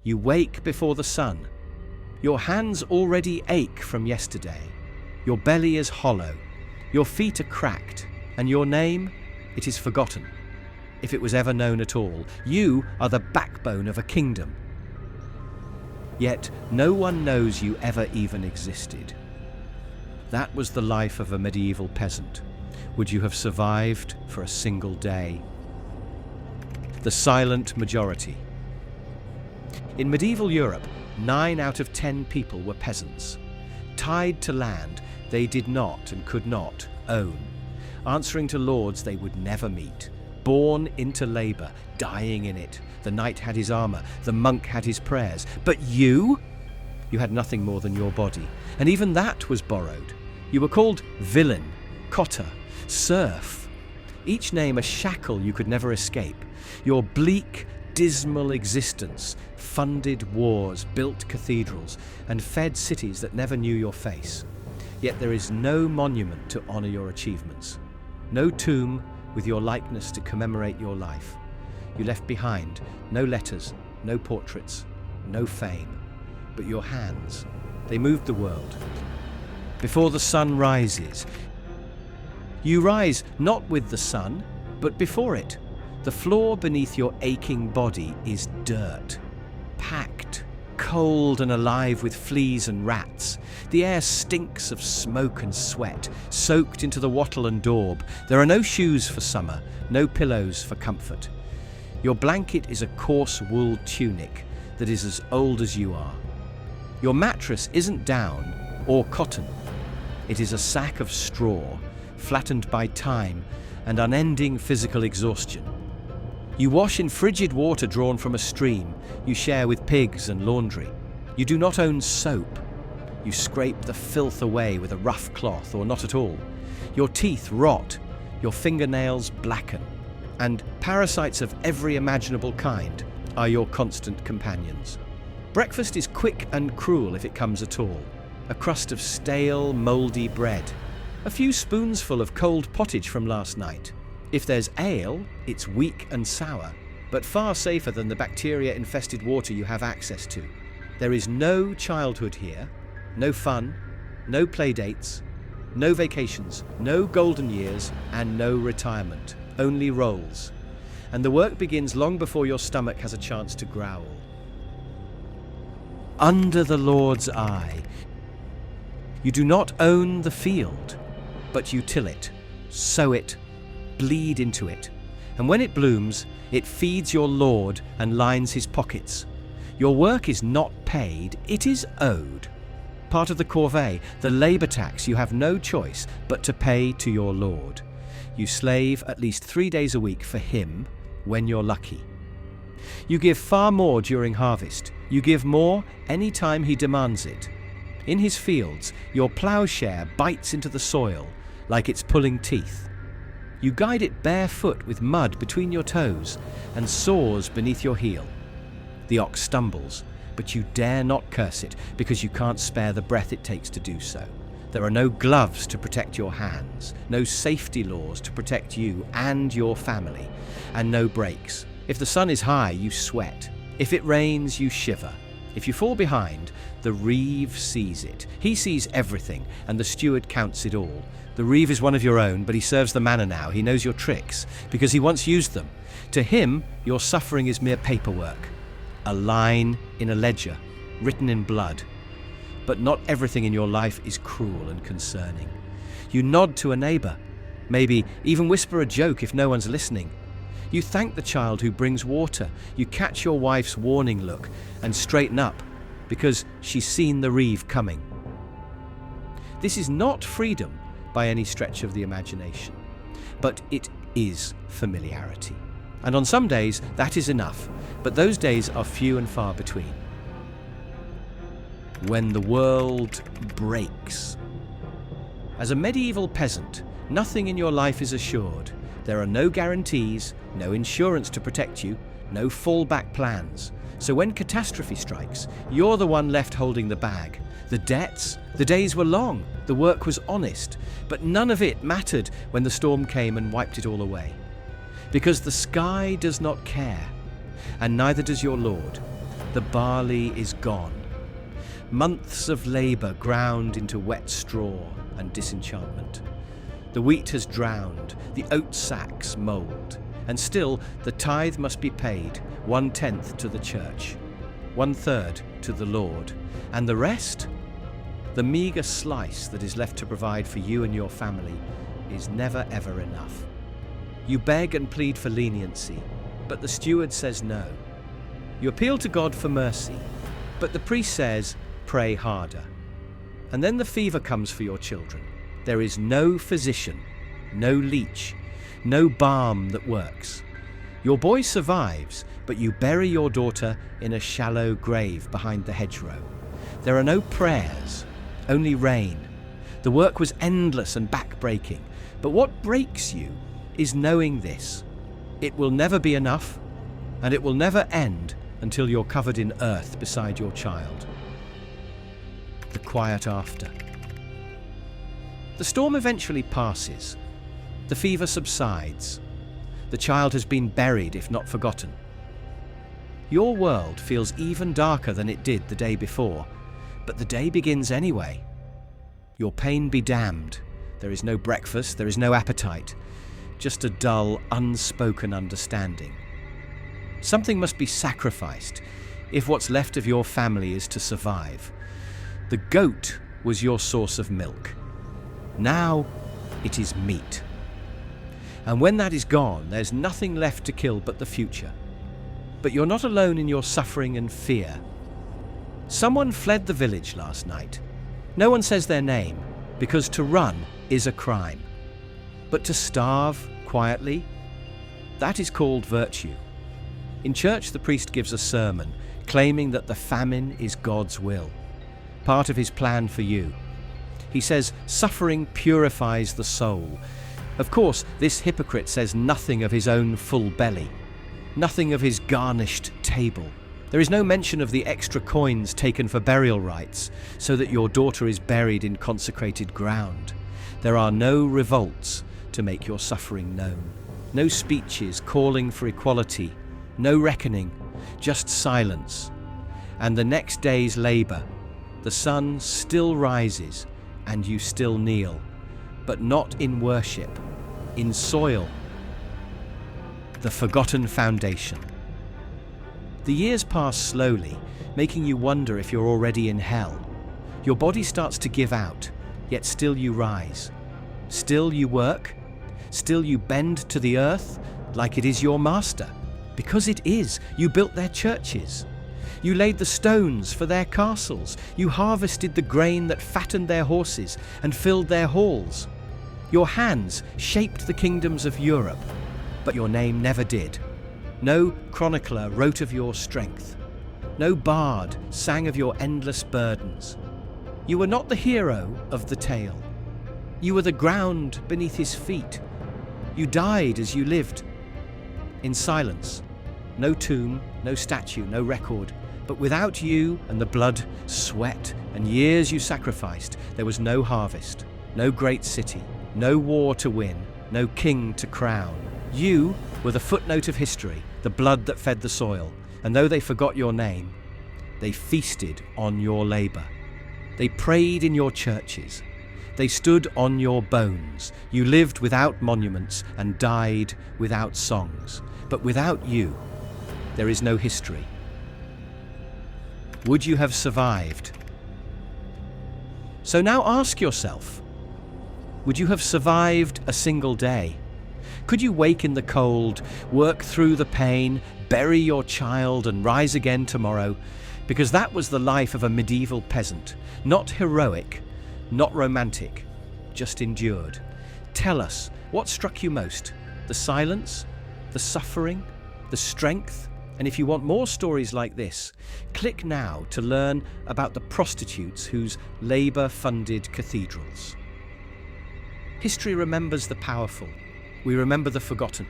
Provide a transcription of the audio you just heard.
You wake before the sun. Your hands already ache from yesterday. Your belly is hollow. Your feet are cracked. And your name, it is forgotten. If it was ever known at all, you are the backbone of a kingdom. Yet no one knows you ever even existed. That was the life of a medieval peasant. Would you have survived for a single day? The silent majority. In medieval Europe, 9 out of 10 people were peasants. Tied to land they did not and could not own, answering to lords they would never meet, born into labour, dying in it. The knight had his armour, the monk had his prayers. But you had nothing more than your body, and even that was borrowed. You were called villain, cotter, serf, each name a shackle you could never escape. Your bleak, dismal existence funded wars, built cathedrals, and fed cities that never knew your face. Yet there is no monument to honour your achievements, no tomb with your likeness to commemorate your life. You left behind no letters, no portraits, no fame, but your hands. They moved the world. Before the sun rises, you rise not with the sun, but before it. The floor beneath your aching body is dirt, packed, cold and alive with fleas and rats. The air stinks of smoke and sweat, soaked into the wattle and daub. There are no shoes for summer, no pillows for comfort. Your blanket is a coarse wool tunic that is as old as you are. Your mattress isn't down or cotton. It is a sack of straw, flattened by time and unending physical exhaustion. You wash in frigid water drawn from a stream you share with pigs and laundry. You do not own soap. You scrape the filth away with a rough cloth, or not at all. Your teeth rot, your fingernails blacken, and parasites of every imaginable kind are your constant companions. Breakfast is quick and cruel if it comes at all. A crust of stale, mouldy bread. A few spoonsful of cold pottage from last night. If there's ale, it's weak and sour, but far safer than the bacteria-infested water you have access to. There is no childhood here, no fun, no playdates, no vacations, no golden years, and no retirement. Only rolls. And the work begins long before your stomach has a chance to growl. Under the Lord's eye. You do not own the field, but you till it, sow it, bleed into it, and when it blooms, it feeds your Lord and lines his pockets. Your work is not paid, it is owed. Part of the corvée, the labour tax you have no choice but to pay to your Lord. You slave at least 3 days a week for him when you're lucky. You give far more during harvest. You give more any time he demands it. In his fields, your ploughshare bites into the soil like it's pulling teeth. You guide it barefoot with mud between your toes and sores beneath your heel. The ox stumbles, but you dare not curse it because you can't spare the breath it takes to do so. There are no gloves to protect your hands, no safety laws to protect you and your family, and no brakes. If the sun is high, you sweat. If it rains, you shiver. If you fall behind, the reeve sees it. He sees everything, and the steward counts it all. The reeve is one of your own, but he serves the manor now. He knows your tricks, because he once used them. To him, your suffering is mere paperwork. A line in a ledger, written in blood. But not everything in your life is cruel and concerning. You nod to a neighbour, maybe even whisper a joke if no one's listening. You thank the child who brings water. You catch your wife's warning look and straighten up, because she's seen the reeve coming. This is not freedom by any stretch of the imagination, but it is familiarity. And on some days that is enough, but those days are few and far between. When the world breaks. As a medieval peasant, nothing in your life is assured. There are no guarantees, no insurance to protect you, no fallback plans. So when catastrophe strikes, you're the one left holding the bag. The debts, the days were long, the work was honest, but none of it mattered when the storm came and wiped it all away. Because the sky does not care, and neither does your Lord. The barley is gone. Months of labour ground into wet straw and disenchantment. The wheat has drowned, the oat sacks mould, and still the tithe must be paid, 1/10 to the church, 1/3 to the Lord, and the rest? The meagre slice that is left to provide for you and your family is never ever enough. You beg and plead for leniency, but the steward says no. You appeal to God for mercy, but the priest says, pray harder. And then the fever comes for your children. There is no physician, no leech, no balm that works. Your boy survives, but you bury your daughter in a shallow grave behind the hedgerow. There are no prayers, only rain. The work was endless and back-breaking, but what breaks you is knowing this. It will never be enough, and it will never end until you're covered in earth beside your child. The quiet after. The storm eventually passes. The fever subsides. The child has been buried, if not forgotten. Your world feels even darker than it did the day before, but the day begins anyway. Your pain be damned. There is no breakfast, there is no appetite, just a dull, unspoken understanding. Something must be sacrificed if what's left of your family is to survive. The goat was your source of milk. Now it is meat. And when that is gone, there's nothing left to kill but the future. But you're not alone in your suffering and fear. Someone fled the village last night. No one says their name, because to run is a crime. But to starve quietly, that is called virtue. In church, the priest gives a sermon, claiming that the famine is God's will, part of his plan for you. He says suffering purifies the soul. Of course, this hypocrite says nothing of his own full belly, nothing of his garnished table. There is no mention of the extra coins taken for burial rites, so that your daughter is buried in consecrated ground. There are no revolts to make your suffering known, no speeches calling for equality, no reckoning, just silence. And the next day's labour, the sun still rises and you still kneel, but not in worship, in soil. The forgotten foundation. The years pass slowly, making you wonder if you're already in hell. Your body starts to give out, yet still you rise. Still you work. Still you bend to the earth like it is your master. Because it is. You built their churches. You laid the stones for their castles. You harvested the grain that fattened their horses and filled their halls. Your hands shaped the kingdoms of Europe, but your name never did. No chronicler wrote of your strength. No bard sang of your endless burdens. You were not the hero of the tale. You were the ground beneath his feet. You died as you lived, in silence. No tomb, no statue, no record. But without you and the blood, sweat, and years you sacrificed, there was no harvest, no great city, no war to win, no king to crown. You were the footnote of history, the blood that fed the soil, and though they forgot your name, they feasted on your labour. They prayed in your churches. They stood on your bones. You lived without monuments and died without songs. But without you, there is no history. Would you have survived? So now ask yourself, would you have survived a single day? Could you wake in the cold, work through the pain, bury your child and rise again tomorrow? Because that was the life of a medieval peasant. Not heroic, not romantic, just endured. Tell us, what struck you most? The silence? The suffering? The strength? And if you want more stories like this, click now to learn about the prostitutes whose labour funded cathedrals. History remembers the powerful. We remember the forgotten.